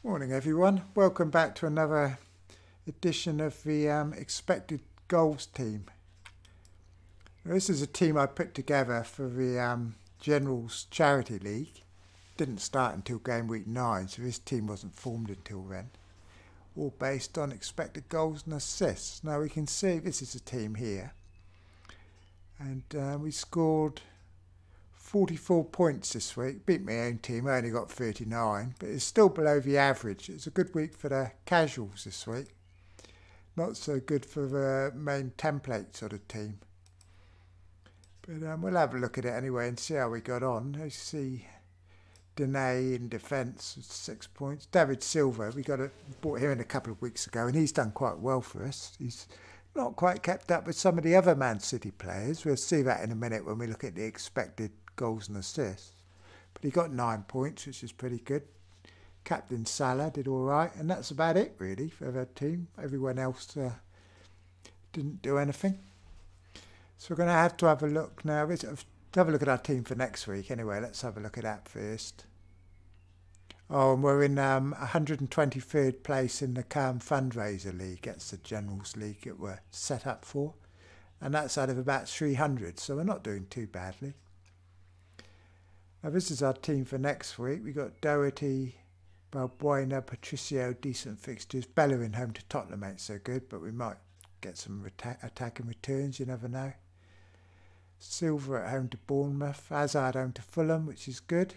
Morning everyone, welcome back to another edition of the expected goals team. Now, this is a team I put together for the Generals Charity League. Didn't start until game week 9, so this team wasn't formed until then. All based on expected goals and assists. Now we can see this is a team here, and we scored 44 points this week. Beat my own team, I only got 39, but it's still below the average. It's a good week for the casuals this week. Not so good for the main template sort of team. But we'll have a look at it anyway and see how we got on. I see Dene in defence, 6 points. David Silva, bought him in a couple of weeks ago, and he's done quite well for us. He's not quite kept up with some of the other Man City players. We'll see that in a minute when we look at the expected goals and assists. But he got 9 points, which is pretty good. Captain Salah did all right, and that's about it really for the team. Everyone else didn't do anything. So we're going to have a look now. Have a look at our team for next week. Anyway, let's have a look at that first. Oh, and we're in 123rd place in the Calm Fundraiser League. That's the Generals League that we're set up for. And that's out of about 300, so we're not doing too badly. Now this is our team for next week. We've got Doherty, Balbuena, Patricio, decent fixtures. Bellerin home to Tottenham ain't so good, but we might get some attacking returns, you never know. Silva at home to Bournemouth. Hazard home to Fulham, which is good.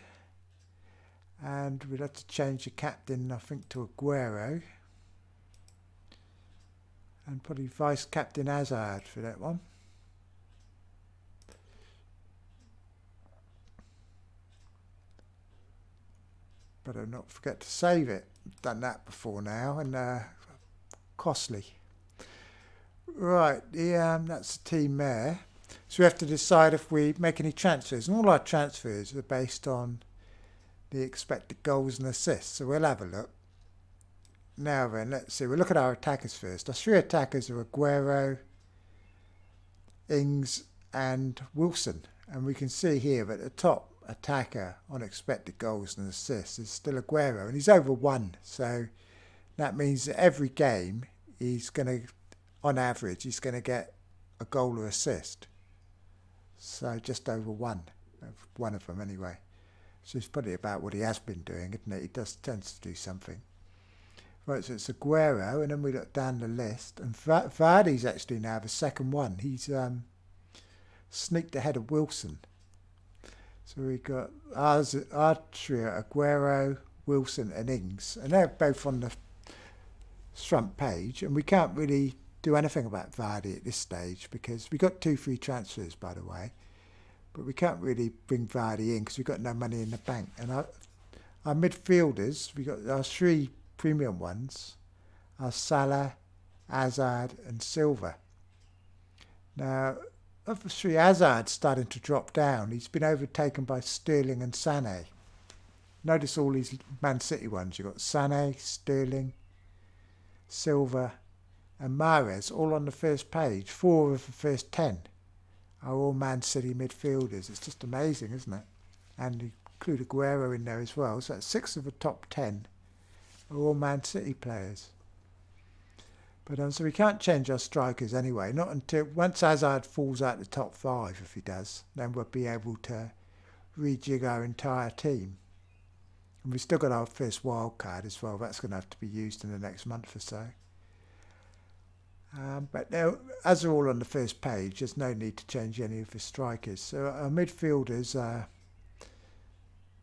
And we'd have to change the captain, I think, to Aguero. And probably vice-captain Hazard for that one. But I'll not forget to save it. I've done that before now, and costly. Right, that's the team there. So we have to decide if we make any transfers. And all our transfers are based on the expected goals and assists. So we'll have a look. Now then, let's see. We'll look at our attackers first. Our three attackers are Aguero, Ings and Wilson. And we can see here that the top attacker on expected goals and assists is still Aguero. And he's over 1. So that means that every game he's going to, on average, he's going to get a goal or assist. So just over 1. One of them anyway. So it's probably about what he has been doing, isn't it? He tends to do something. Right, so it's Aguero, and then we look down the list, and Vardy's actually now the second one. He's sneaked ahead of Wilson. So we got our trio, Aguero, Wilson and Ings, and they're both on the front page, and we can't really do anything about Vardy at this stage because we got 2 free transfers, by the way. But we can't really bring Vardy in because we've got no money in the bank. And our midfielders, we got our 3 premium ones, are Salah, Hazard and Silva. Now, of the 3, Hazard's starting to drop down. He's been overtaken by Sterling and Sané. Notice all these Man City ones. You've got Sané, Sterling, Silva and Mahrez all on the first page. 4 of the first 10. Are all Man City midfielders. It's just amazing, isn't it? And include Aguero in there as well. So that's 6 of the top 10 are all Man City players. But so we can't change our strikers anyway. Not until once Hazard falls out the top 5, if he does, then we'll be able to rejig our entire team. And we've still got our first wild card as well. That's going to have to be used in the next month or so. But now, as they're all on the first page, there's no need to change any of the strikers. So our midfielders are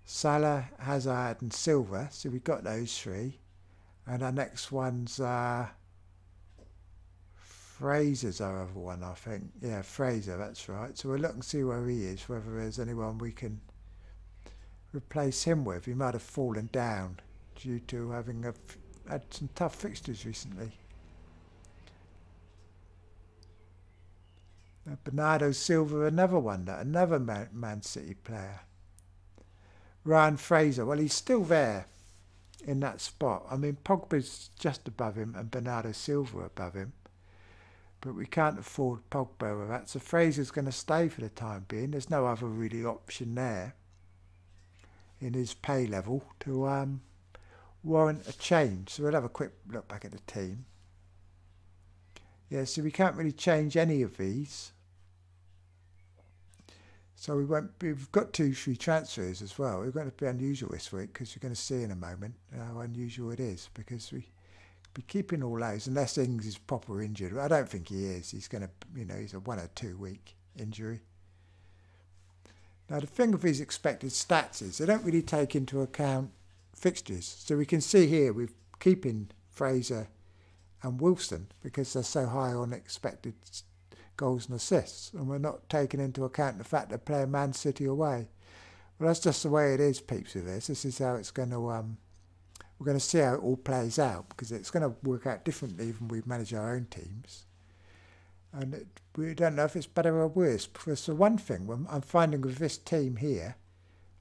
Salah, Hazard and Silva. So we've got those 3. And our next ones are Fraser's our other one, I think. Yeah, Fraser, that's right. So we'll look and see where he is, whether there's anyone we can replace him with. He might have fallen down due to having had some tough fixtures recently. Bernardo Silva, another Man City player. Ryan Fraser, well, he's still there in that spot. I mean, Pogba's just above him and Bernardo Silva above him. But we can't afford Pogba with that. So Fraser's going to stay for the time being. There's no other really option there in his pay level to warrant a change. So we'll have a quick look back at the team. Yeah, so we can't really change any of these. So we've got 2 free transfers as well. We're going to be unusual this week because you're going to see in a moment how unusual it is, because we be keeping all those unless Ings is proper injured. I don't think he is. He's going to, he's a 1 or 2 week injury. Now the thing with these expected stats is they don't really take into account fixtures. So we can see here we're keeping Fraser and Wilson because they're so high on expected goals and assists, and we're not taking into account the fact they're playing Man City away. Well, that's just the way it is, peeps, with this. This is how it's going to, we're going to see how it all plays out, because it's going to work out differently when we manage our own teams. And we don't know if it's better or worse, because the one thing I'm finding with this team here,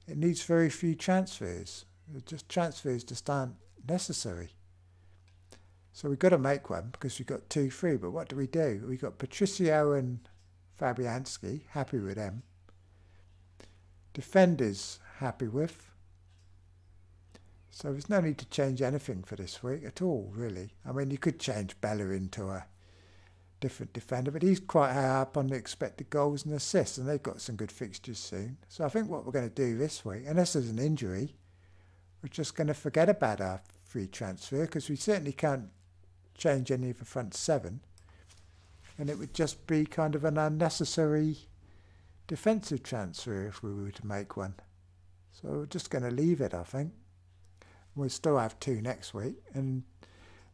it needs very few transfers. Transfers just aren't necessary. So we've got to make one because we've got 2 free. But what do? We've got Patricio and Fabianski, happy with them. Defenders, happy with. So there's no need to change anything for this week at all, really. I mean, you could change Bella into a different defender, but he's quite high up on the expected goals and assists, and they've got some good fixtures soon. So I think what we're going to do this week, unless there's an injury, we're just going to forget about our free transfer, because we certainly can't change any of the front 7, and it would just be kind of an unnecessary defensive transfer if we were to make one. So we're just going to leave it, I think. We'll still have 2 next week, and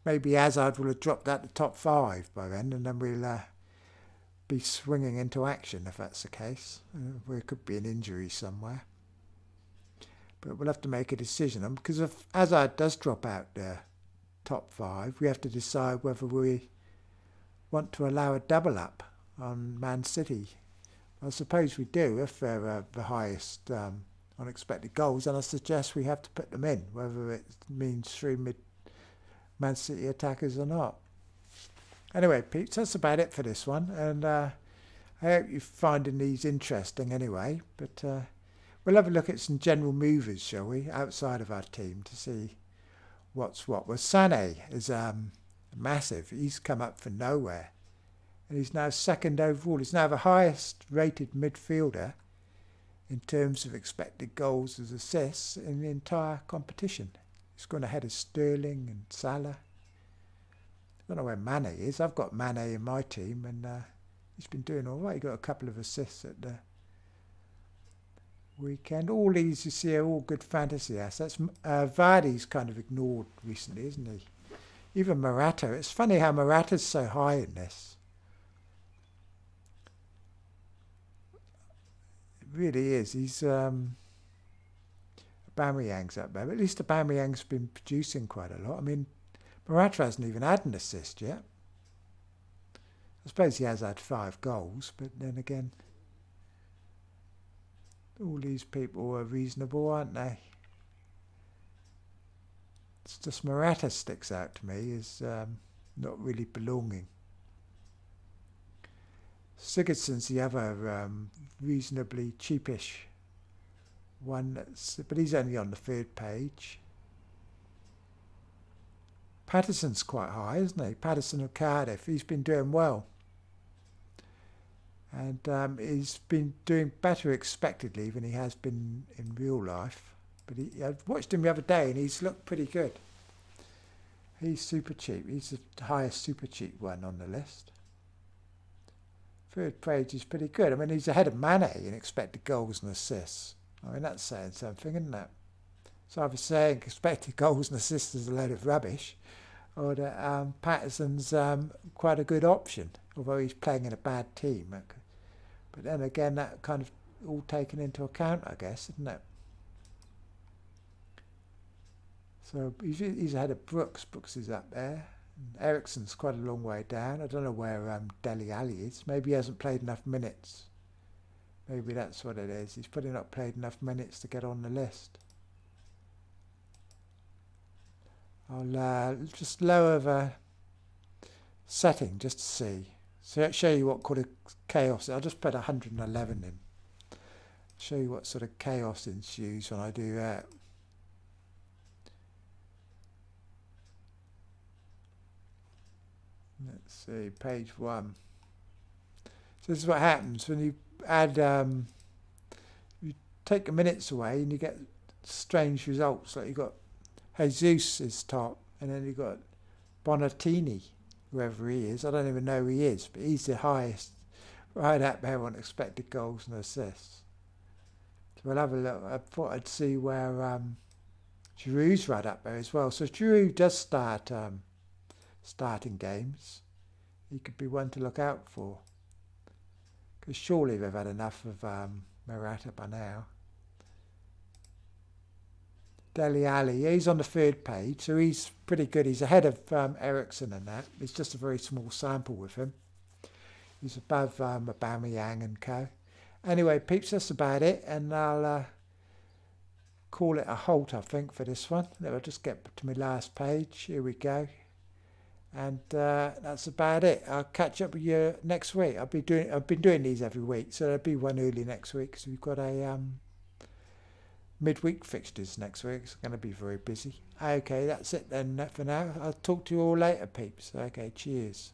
maybe Hazard will have dropped out the top 5 by then, and then we'll be swinging into action if that's the case. There could be an injury somewhere. But we'll have to make a decision on, because if Hazard does drop out the top 5, we have to decide whether we want to allow a double up on Man City. I suppose we do if they're the highest unexpected goals, and I suggest we have to put them in, whether it means 3 Man City attackers or not. Anyway, peeps, that's about it for this one, and I hope you're finding these interesting anyway. But we'll have a look at some general movers, shall we, outside of our team to see what's what. Well, Sané is massive. He's come up from nowhere, and he's now 2nd overall. He's now the highest rated midfielder in terms of expected goals as assists in the entire competition. He's gone ahead of Sterling and Salah. I don't know where Mane is. I've got Mane in my team, and he's been doing all right. He got a couple of assists at the weekend. All these you see are all good fantasy assets. Vardy's kind of ignored recently, isn't he? Even Morata. It's funny how Morata's so high in this. It really is. He's Aubameyang's up there, but at least Aubameyang's been producing quite a lot. I mean, Morata hasn't even had an assist yet. I suppose he has had 5 goals, but then again, all these people are reasonable, aren't they? It's just Morata sticks out to me as not really belonging. Sigurdsson's the other reasonably cheapish one, but he's only on the 3rd page. Patterson's quite high, isn't he? Patterson of Cardiff. He's been doing well. And he's been doing better expectedly than he has been in real life. But I watched him the other day and he's looked pretty good. He's super cheap. He's the highest super cheap one on the list. 3rd page is pretty good. I mean, he's ahead of Mane in expected goals and assists. I mean, that's saying something, isn't it? So I was saying expected goals and assists is a load of rubbish, or that Patterson's quite a good option, although he's playing in a bad team. But then again, that kind of all taken into account, I guess, isn't it? So he's ahead of Brooks. Brooks is up there. Eriksen's quite a long way down. I don't know where Dele Alli is. Maybe he hasn't played enough minutes. Maybe that's what it is. He's probably not played enough minutes to get on the list. I'll just lower the setting just to see. So show you what kind of chaos. I'll just put 111 in. Show you what sort of chaos ensues when I do that. Let's see, page 1. So this is what happens when you add, you take the minutes away and you get strange results. Like you've got Jesus is top, and then you've got Bonatini, whoever he is. I don't even know who he is, but he's the highest right up there on expected goals and assists. So we'll have a look. I thought I'd see where Giroud's right up there as well. So if Giroud does start starting games, he could be one to look out for. Because surely they've had enough of Morata by now. Dele Alli, he's on the 3rd page, so he's pretty good. He's ahead of Eriksen and that. It's just a very small sample with him. He's above Aubameyang and co. Anyway, peeps, that's about it, and I'll call it a halt, I think, for this one. I'll just get to my last page. Here we go. And that's about it. I'll catch up with you next week. I've been doing these every week, so there'll be one early next week. So we've got a midweek fixtures next week. It's going to be very busy. Okay, that's it then for now. I'll talk to you all later, peeps. Okay, cheers.